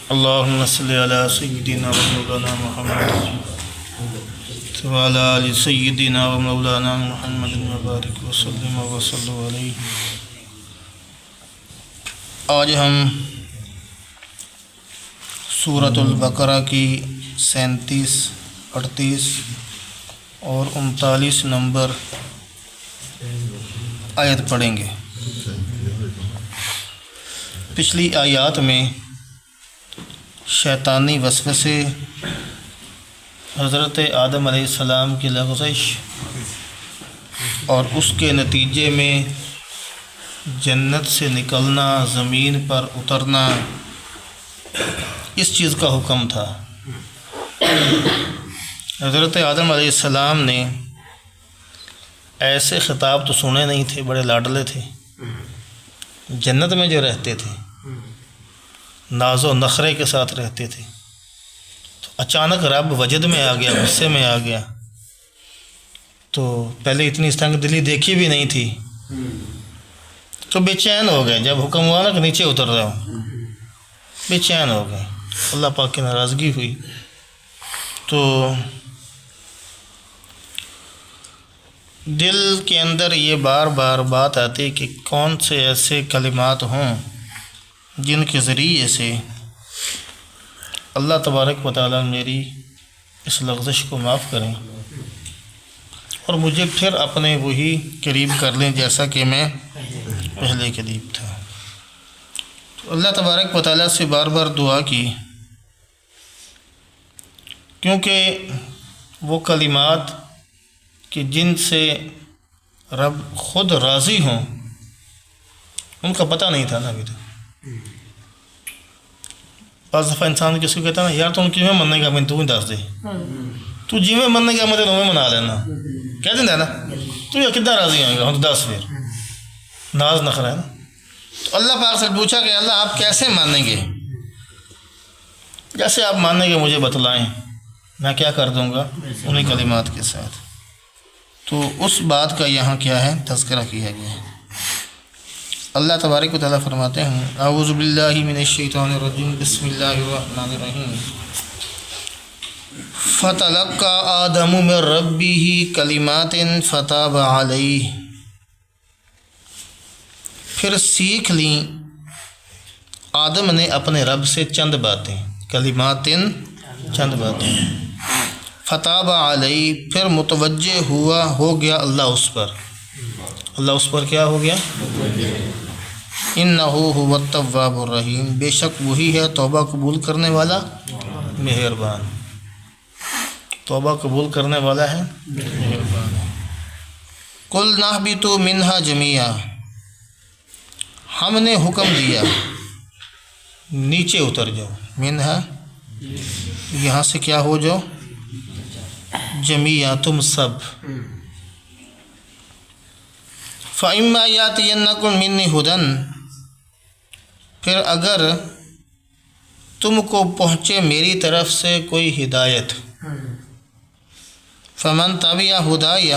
اللہم صلی علی سیدنا و مولانا محمد وعلی آل سیدنا و مولانا محمد مبارک وسلم وصلوا علیہ۔ آج ہم سورۃ البقرہ کی 37، 38 اور 39 نمبر آیت پڑھیں گے۔ پچھلی آیات میں شیطانی وسوسے، حضرت آدم علیہ السلام کی لغزش اور اس کے نتیجے میں جنت سے نکلنا، زمین پر اترنا، اس چیز کا حکم تھا۔ حضرت آدم علیہ السلام نے ایسے خطاب تو سنے نہیں تھے، بڑے لاڈلے تھے، جنت میں جو رہتے تھے ناز و نخرے کے ساتھ رہتے تھے، تو اچانک رب وجد میں آ گیا، غصے میں آ گیا۔ تو پہلے اتنی تنگ دلی دیکھی بھی نہیں تھی، تو بے چین ہو گئے۔ جب حکم ہوا نا کہ نیچے اتر رہا ہوں، بے چین ہو گئے، اللہ پاک کی ناراضگی ہوئی۔ تو دل کے اندر یہ بار بار بات آتی کہ کون سے ایسے کلمات ہوں جن کے ذریعے سے اللہ تبارک و تعالیٰ میری اس لغزش کو معاف کریں اور مجھے پھر اپنے وہی قریب کر لیں جیسا کہ میں پہلے قریب تھا۔ تو اللہ تبارک و تعالیٰ سے بار بار دعا کی، کیونکہ وہ کلمات کہ جن سے رب خود راضی ہوں ان کا پتہ نہیں تھا نا ابھی تک۔ بعض دفعہ انسان کسی کو کہتا ہے نا، یار تم کیوں مننے کا، میں تو ہی دس دے، تو جی میں مننے کا مطلب میں منا لینا، کہہ دینا نا، تو یہ کدھر راضی ہوئے گا، ہم تو 10 پھر ناز نخرا ہے نا۔ تو اللہ پاک سے پوچھا کہ اللہ آپ کیسے مانیں گے؟ جیسے آپ مانیں گے مجھے بتلائیں، میں کیا کر دوں گا انہی کلمات کے ساتھ۔ تو اس بات کا یہاں کیا ہے، تذکرہ کیا گیا ہے۔ اللہ تبارک و تعالیٰ فرماتے ہیں، اعوذ باللہ من الشیطان الرجیم، بسم اللہ الرحمن الرحیم۔ فتلقى آدم من ربه کلمات فتاب علیہ، پھر سیکھ لیں آدم نے اپنے رب سے چند باتیں، کلمات چند باتیں، فتاب علیہ پھر متوجہ ہوا، ہو گیا اللہ اس پر، اللہ اس پر کیا ہو گیا، انہ هو التواب الرحیم، بے شک وہی ہے توبہ قبول کرنے والا، مہربان، توبہ قبول کرنے والا ہے، مہربان ہے۔ قلنا اہبطوا منہا جمیعا، ہم نے حکم دیا نیچے اتر جاؤ، منہا یہاں سے کیا ہو جاؤ، جمیعا تم سب، فَإِمَّا يَأْتِيَنَّكُم مِّنِّي هُدًى، پھر اگر تم کو پہنچے میری طرف سے کوئی ہدایت، فَمَن تَبِعَ هُدَايَ،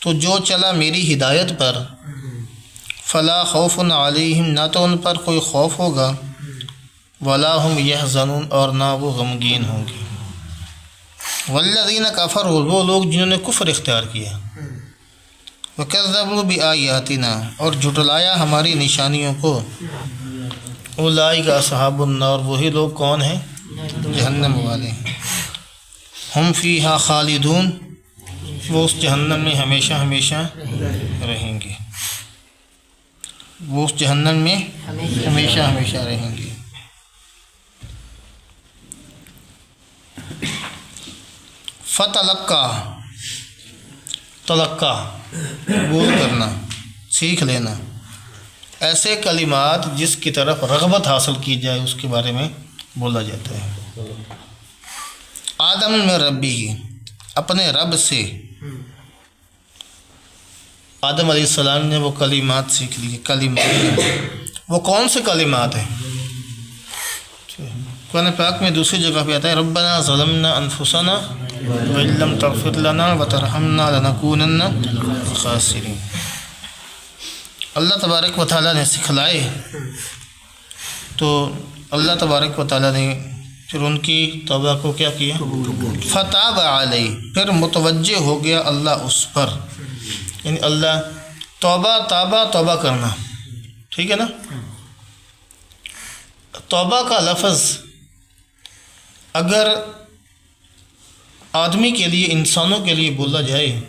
تو جو چلا میری ہدایت پر، فَلَا خَوْفٌ عَلَيْهِمْ، نہ تو ان پر کوئی خوف ہوگا، وَلَا هُمْ يَحْزَنُونَ، اور نہ وہ غمگین ہوں گے۔ وَالَّذِينَ كَفَرُوا، وہ لوگ جنہوں نے کفر اختیار کیا، وَكَذَّبُوا بِآيَاتِنَا، اور جھٹلایا ہماری نشانیوں کو، اولئک اصحاب النار، وہی لوگ کون ہیں، جہنم والے ہیں، ہم فیہا خالدون، وہ اس جہنم میں ہمیشہ ہمیشہ رہیں گے، وہ اس جہنم میں ہمیشہ ہمیشہ رہیں گے۔ فتلقى، تلقى قبول کرنا، سیکھ لینا، ایسے کلمات جس کی طرف رغبت حاصل کی جائے اس کے بارے میں بولا جاتا ہے۔ آدم میں ربی، اپنے رب سے آدم علیہ السلام نے وہ کلمات سیکھ لی، کلمات، وہ کون سے کلمات ہیں؟ قرآن پاک میں دوسری جگہ پہ آتا ہے، ربنا ظلمنا انفسنا وان لم تغفر لنا وترحمنا لنکونن من الخاسرین۔ اللہ تبارک و تعالیٰ نے سکھلائے تو اللہ تبارک و تعالیٰ نے پھر ان کی توبہ کو کیا کیا؟ فتاب علیہ، پھر متوجہ ہو گیا اللہ اس پر، یعنی اللہ توبہ کرنا، ٹھیک ہے نا؟ توبہ کا لفظ اگر آدمی کے لیے، انسانوں کے لیے بولا جائے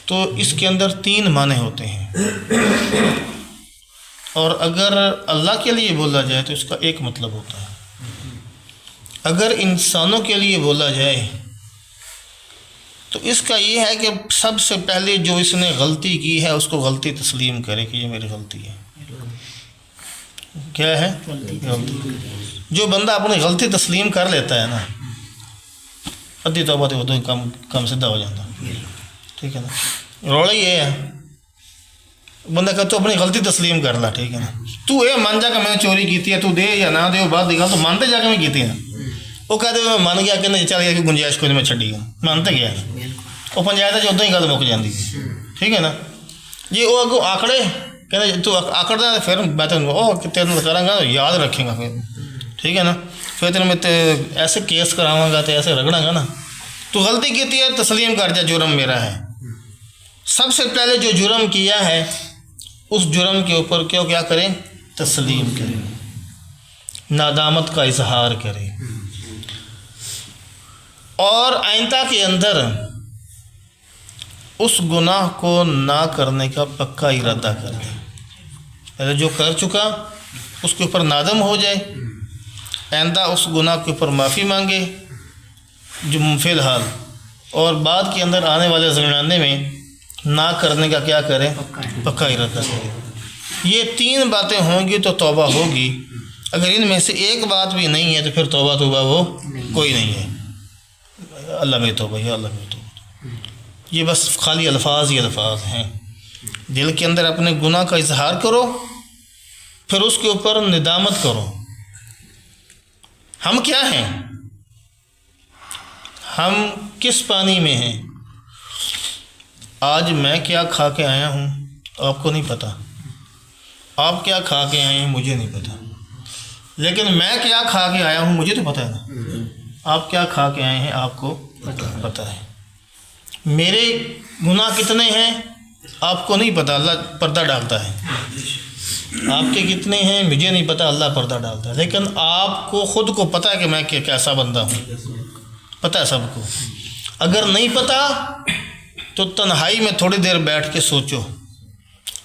تو اس کے اندر 3 معنی ہوتے ہیں، اور اگر اللہ کے لیے بولا جائے تو اس کا ایک مطلب ہوتا ہے۔ اگر انسانوں کے لیے بولا جائے تو اس کا یہ ہے کہ سب سے پہلے جو اس نے غلطی کی ہے اس کو غلطی تسلیم کرے کہ یہ میری غلطی ہے۔ کیا ہے؟ غلطی۔ جو بندہ اپنی غلطی تسلیم کر لیتا ہے نا، ادھی توبہ تو وہ کم سدھا ہو جاتا، ٹھیک ہے نا؟ روڑا یہ ہے، بندہ کہ تو اپنی غلطی تسلیم کر لا، ٹھیک ہے نا؟ تو یہ مان جا کہ میں نے چوری کی ہے، تو دے یا نہ دے وہ بات دکھا، تو مانتے جا کے میں کی نا، وہ کہتے میں مان گیا کہ نہیں چل گیا کہ گنجائش کو میں چھڈی گا، مانتے گیا وہ پنچایت ادوں ہی گل مک جاتی، ٹھیک ہے نا؟ جی وہ اگوں آکڑے کہ تو آکڑ دیں پھر میں تیرے کراں گا، یاد رکھیں گا پھر، ٹھیک ہے نا؟ پھر تیرے میں ایسے کیس کراواں گا تو ایسے رگڑاں گا نا۔ تو غلطی کی ہے تسلیم کر جا جرم میرا ہے۔ سب سے پہلے جو جرم کیا ہے اس جرم کے اوپر کیا کریں؟ تسلیم کریں، ندامت کا اظہار کریں، اور آئندہ کے اندر اس گناہ کو نہ کرنے کا پکا ارادہ کر دیں۔ پہلے جو کر چکا اس کے اوپر نادم ہو جائے، آئندہ اس گناہ کے اوپر معافی مانگے جو فی الحال، اور بعد کے اندر آنے والے زمانے میں نہ کرنے کا کیا کریں؟ پکا ارادہ کریں۔ یہ 3 باتیں ہوں گی تو توبہ ہوگی۔ اگر ان میں سے ایک بات بھی نہیں ہے تو پھر توبہ وہ کوئی نہیں ہے۔ اللہ میں توبہ ہے، اللہ میں توبہ، یہ بس خالی الفاظ ہی الفاظ ہیں۔ دل کے اندر اپنے گناہ کا اظہار کرو، پھر اس کے اوپر ندامت کرو۔ ہم کیا ہیں؟ ہم کس پانی میں ہیں؟ آج میں کیا کھا کے آیا ہوں آپ کو نہیں پتہ، آپ کیا کھا کے آئے ہیں مجھے نہیں پتہ، لیکن میں کیا کھا کے آیا ہوں مجھے تو پتہ ہے نا۔ آپ کیا کھا کے آئے ہیں آپ کو پتہ ہے۔ میرے گناہ کتنے ہیں آپ کو نہیں پتہ، اللہ پردہ ڈالتا ہے۔ آپ کے کتنے ہیں مجھے نہیں پتہ، اللہ پردہ ڈالتا ہے۔ لیکن آپ کو خود کو پتہ ہے کہ میں کیسا بندہ ہوں، پتہ ہے سب کو۔ اگر نہیں پتہ تو تنہائی میں تھوڑی دیر بیٹھ کے سوچو۔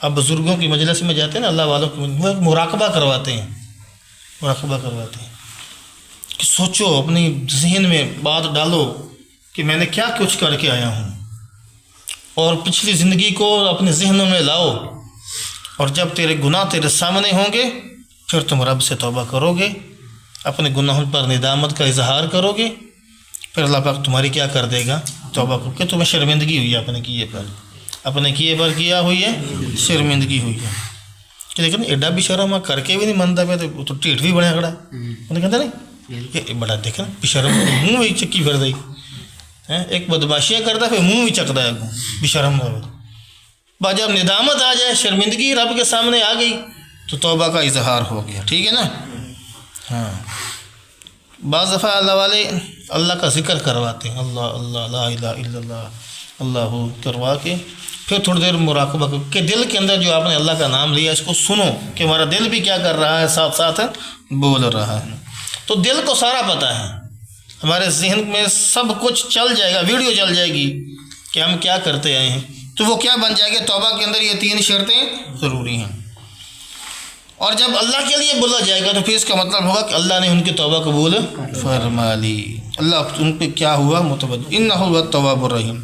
اب بزرگوں کی مجلس میں جاتے ہیں نا، اللہ والوں کو مراقبہ کرواتے ہیں کہ سوچو، اپنی ذہن میں بات ڈالو کہ میں نے کیا کچھ کر کے آیا ہوں، اور پچھلی زندگی کو اپنے ذہنوں میں لاؤ، اور جب تیرے گناہ تیرے سامنے ہوں گے پھر تم رب سے توبہ کرو گے، اپنے گناہوں پر ندامت کا اظہار کرو گے، پھر اللہ پاک تمہاری کیا کر دے گا؟ توبہ کرو کہ تمہیں شرمندگی ہوئی ہے اپنے کیے پر کیا ہوئی ہے، شرمندگی ہوئی ہے۔ لیکن ایڈا بھی شرم کر کے بھی نہیں منتا پہ تو ٹھیٹ بھی بنے کھڑا ہے، انہیں کہتا نہیں کہ بڑا دیکھا نا بشرم، منہ بھی چکی پھر دئی، ایک بدماشیاں کرتا پھر منہ بھی چکتا ہے بشرم ہو۔ بعد جب ندامت آ جائے، شرمندگی رب کے سامنے آ گئی تو توبہ کا اظہار ہو گیا، ٹھیک ہے نا؟ ہاں، بعض دفعہ اللہ والے اللہ کا ذکر کرواتے ہیں، اللہ اللہ لا الہ الا اللہ اللہ کروا کے پھر تھوڑی دیر مراقبہ کرو کہ دل کے اندر جو آپ نے اللہ کا نام لیا اس کو سنو کہ ہمارا دل بھی کیا کر رہا ہے، ساتھ ساتھ بول رہا ہے۔ تو دل کو سارا پتہ ہے، ہمارے ذہن میں سب کچھ چل جائے گا، ویڈیو چل جائے گی کہ ہم کیا کرتے آئے ہیں، تو وہ کیا بن جائے گا؟ توبہ کے اندر یہ 3 شرطیں ضروری ہیں۔ اور جب اللہ کے لیے بولا جائے گا تو پھر اس کا مطلب ہوگا کہ اللہ نے ان کی توبہ قبول فرما لی، اللہ ان پہ کیا ہوا؟ متوجہ، انہ هو التواب الرحیم،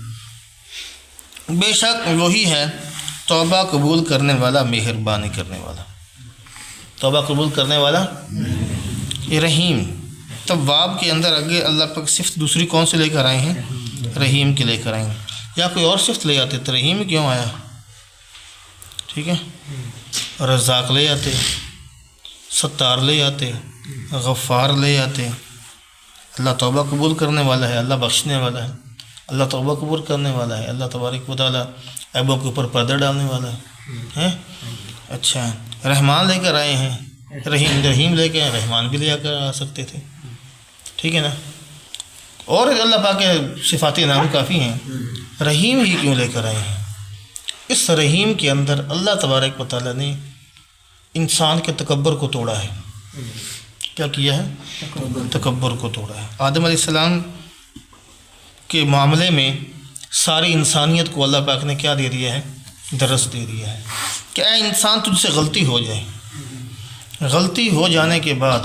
بے شک وہی ہے توبہ قبول کرنے والا، مہربانی کرنے والا، توبہ قبول کرنے والا رحیم۔ تواب کے اندر آگے اللہ پاک صفت دوسری کون سے لے کر آئے ہیں؟ رحیم کے لے کر آئے ہیں، یا کوئی اور صفت لے آتے تو رحیم کیوں آیا؟ ٹھیک ہے، رزاق لے آتے، ستار لے آتے، غفار لے آتے۔ اللہ توبہ قبول کرنے والا ہے، اللہ بخشنے والا ہے، اللہ توبہ قبول کرنے والا ہے، اللہ تبارک و تعالیٰ عیبوں کے اوپر پردہ ڈالنے والا ہے۔ اچھا، رحمان لے کر آئے ہیں، رحیم لے کے رحمان بھی لے کر آ سکتے تھے، ٹھیک ہے نا. اور اللہ پاک کے صفات نام کافی ہیں، رحیم ہی کیوں لے کر آئے ہیں؟ اس رحیم کے اندر اللہ تبارک و تعالیٰ نے انسان کے تکبر کو توڑا ہے. کیا کیا ہے؟ تکبر کو توڑا ہے. آدم علیہ السلام کے معاملے میں ساری انسانیت کو اللہ پاک نے کیا دے دیا ہے؟ درس دے دیا ہے کہ اے انسان، تجھ سے غلطی ہو جائے، غلطی ہو جانے کے بعد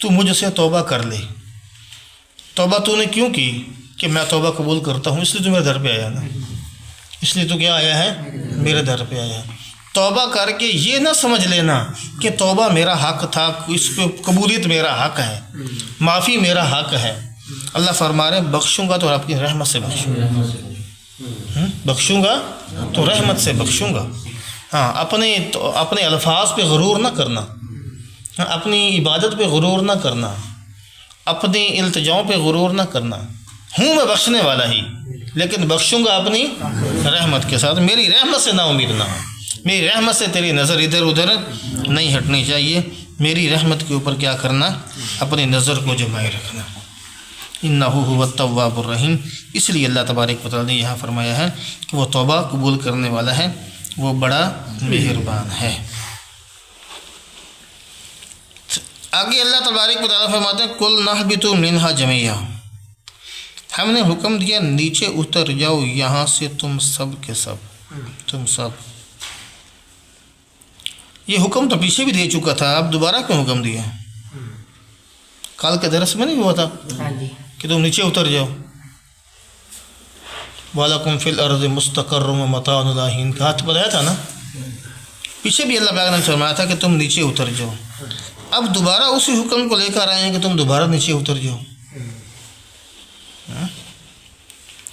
تو مجھ سے توبہ کر لے. توبہ تو نے کیوں کی؟ کہ میں توبہ قبول کرتا ہوں، اس لیے تو میرے در پہ آیا نا، اس لیے تو کیا آیا ہے؟ میرے در پہ آیا. توبہ کر کے یہ نہ سمجھ لینا کہ توبہ میرا حق تھا، اس پہ قبولیت میرا حق ہے، معافی میرا حق ہے. اللہ فرما رہے بخشوں گا تو اپنی رحمت سے بخشوں گا، بخشوں گا تو رحمت سے بخشوں گا. ہاں، اپنے الفاظ پہ غرور نہ کرنا، اپنی عبادت پہ غرور نہ کرنا، اپنی التجاؤں پہ غرور نہ کرنا. ہوں میں بخشنے والا ہی، لیکن بخشوں گا اپنی رحمت کے ساتھ. میری رحمت سے نا امید نہ ہو، میری رحمت سے تیری نظر ادھر ادھر نہیں ہٹنی چاہیے. میری رحمت کے اوپر کیا کرنا؟ اپنی نظر کو جمائے رکھنا. انہ هو التواب الرحیم. اس لیے اللہ تبارک و تعالیٰ نے یہاں فرمایا ہے کہ وہ توبہ قبول کرنے والا ہے، وہ بڑا مہربان ہے. آگے اللہ تبارک و تعالیٰ فرماتے ہیں قل نہبطوا منہا جميعا، ہم نے حکم دیا نیچے اتر جاؤ یہاں سے تم سب کے سب، تم سب. یہ حکم تو پیچھے بھی دے چکا تھا، اب دوبارہ کیوں حکم دیا؟ کل کے درس میں نہیں ہوا تھا کہ تم نیچے اتر جاؤ؟ وَلَكُمْ فِي الْأَرْضِ مُسْتَقَرٌّ وَمَتَاعٌ إِلَىٰ حِينٍ کا ہاتھ بتایا تھا نا، پیچھے بھی اللہ پاک نے فرمایا تھا کہ تم نیچے اتر جاؤ. اب دوبارہ اسی حکم کو لے کر آئے ہیں کہ تم دوبارہ نیچے اتر جاؤ.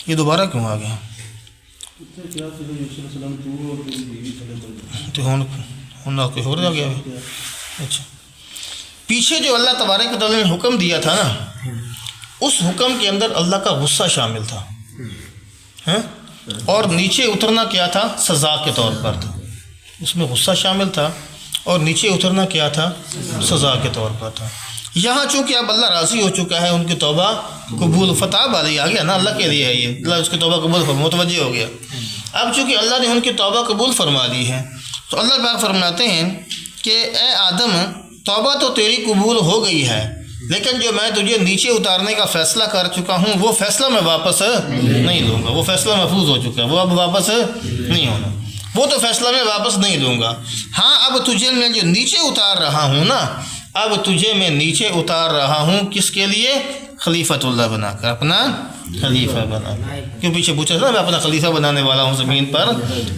یہ دوبارہ کیوں آ گیا؟ تو ہونا کوئی ہو رہا گیا. اچھا، پیچھے جو اللہ تبارک و تعالیٰ نے حکم دیا تھا نا، اس حکم کے اندر اللہ کا غصہ شامل تھا، اور نیچے اترنا کیا تھا؟ سزا کے طور پر تھا. اس میں غصہ شامل تھا اور نیچے اترنا کیا تھا؟ سزا کے طور پر تھا. یہاں چونکہ اب اللہ راضی ہو چکا ہے، ان کی توبہ قبول، فتح والی آ گیا نا، اللہ کے لیے ہے یہ، اللہ اس کی توبہ قبول متوجہ ہو گیا. اب چونکہ اللہ نے ان کی توبہ قبول فرما دی ہے، تو اللہ پاک فرماتے ہیں کہ اے آدم، توبہ تو تیری قبول ہو گئی ہے، لیکن جو میں تجھے نیچے اتارنے کا فیصلہ کر چکا ہوں وہ فیصلہ میں واپس نہیں لوں گا. وہ فیصلہ محفوظ ہو چکا ہے، وہ اب واپس نہیں ہونا، وہ تو فیصلہ میں واپس نہیں لوں گا. ہاں، اب تجھے میں جو نیچے اتار رہا ہوں نا، اب تجھے میں نیچے اتار رہا ہوں کس کے لیے؟ خلیفۃ اللہ بنا کر، اپنا خلیفہ بنا کر. کیوں پیچھے پوچھا تھا میں اپنا خلیفہ بنانے والا ہوں زمین پر،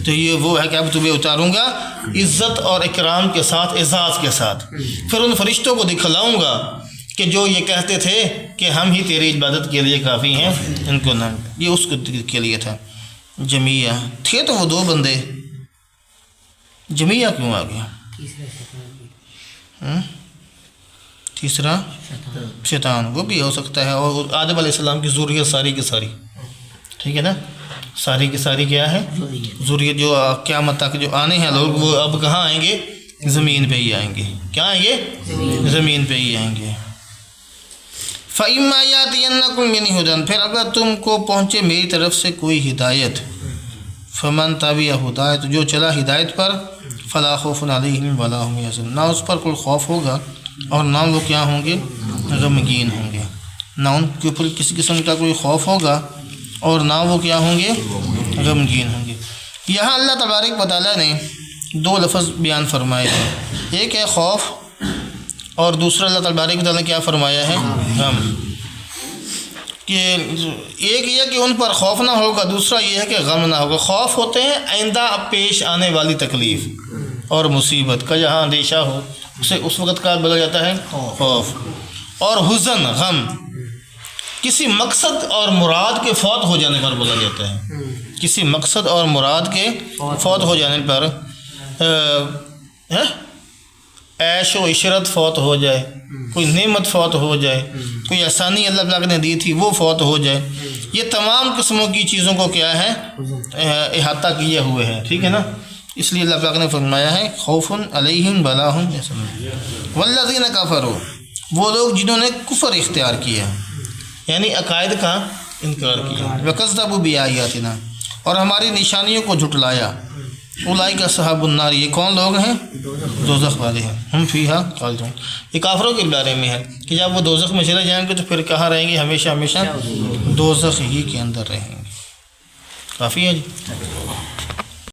تو یہ وہ ہے کہ اب تمہیں اتاروں گا عزت اور اکرام کے ساتھ، اعزاز کے ساتھ. پھر ان فرشتوں کو دکھلاؤں گا کہ جو یہ کہتے تھے کہ ہم ہی تیری عبادت کے لیے کافی ہیں، ان کو نہ، یہ اس کے لیے تھا. جمیع تھے تو وہ دو بندے، جمیع کیوں آ گیا؟ تیسرا شیطان، وہ بھی ہو سکتا ہے. اور آدم علیہ السلام کی ذریت ساری کی ساری، ٹھیک ہے نا، ساری کی ساری کیا ہے؟ ذریت. جو قیامت تک جو آنے ہیں لوگ، وہ اب کہاں آئیں گے؟ زمین پہ ہی آئیں گے. کیا آئیں گے؟ زمین پہ ہی آئیں گے. فَإِمَّا يَأْتِيَنَّكُم مِّنِّي هُدًى، پھر اگر تم کو پہنچے میری طرف سے کوئی ہدایت، فَمَن تَبِعَ ہدایت، جو چلا ہدایت پر، فَلَا خَوْفٌ عَلَيْهِمْ وَلَا هُمْ يَحْزَنُونَ، نہ اس پر کوئی خوف ہوگا اور نہ وہ کیا ہوں گے؟ غمگین ہوں گے. نہ ان کے اوپر کسی قسم کا کوئی خوف ہوگا اور نہ وہ کیا ہوں گے؟ غمگین ہوں گے. یہاں اللہ تبارک و تعالیٰ نے دو لفظ بیان فرمائے ہیں، ایک ہے خوف اور دوسرا اللہ تبارک و تعالیٰ نے کیا فرمایا ہے؟ غم. کہ ایک یہ کہ ان پر خوف نہ ہوگا، دوسرا یہ ہے کہ غم نہ ہوگا. خوف ہوتے ہیں آئندہ پیش آنے والی تکلیف اور مصیبت کا جہاں اندیشہ ہو، اسے اس وقت کا بولا جاتا ہے خوف. اور حزن، غم، کسی مقصد اور مراد کے فوت ہو جانے پر بولا جاتا ہے. کسی مقصد اور مراد کے فوت ہو جانے پر، عیش و عشرت فوت ہو جائے، کوئی نعمت فوت ہو جائے، کوئی آسانی اللہ پاک نے دی تھی وہ فوت ہو جائے، یہ تمام قسموں کی چیزوں کو کیا ہے؟ احاطہ کیے ہوئے ہیں، ٹھیک ہے نا. اس لیے اللہ پاک نے فرمایا ہے خوف علیہم بلاہم والذین کفروا، وہ لوگ جنہوں نے کفر اختیار کیا یعنی عقائد کا انکار کیا، وکذبوا بآیاتنا، اور ہماری نشانیوں کو جھٹلایا، اولئک اصحاب النار، یہ کون لوگ ہیں؟ دوزخ والے ہیں، ہم فیہا خالدون۔ یہ کافروں کے بارے میں ہے کہ جب وہ دوزخ میں چلے جائیں گے تو پھر کہاں رہیں گے؟ ہمیشہ ہمیشہ دوزخ ہی کے اندر رہیں گے۔ کافی ہے جی۔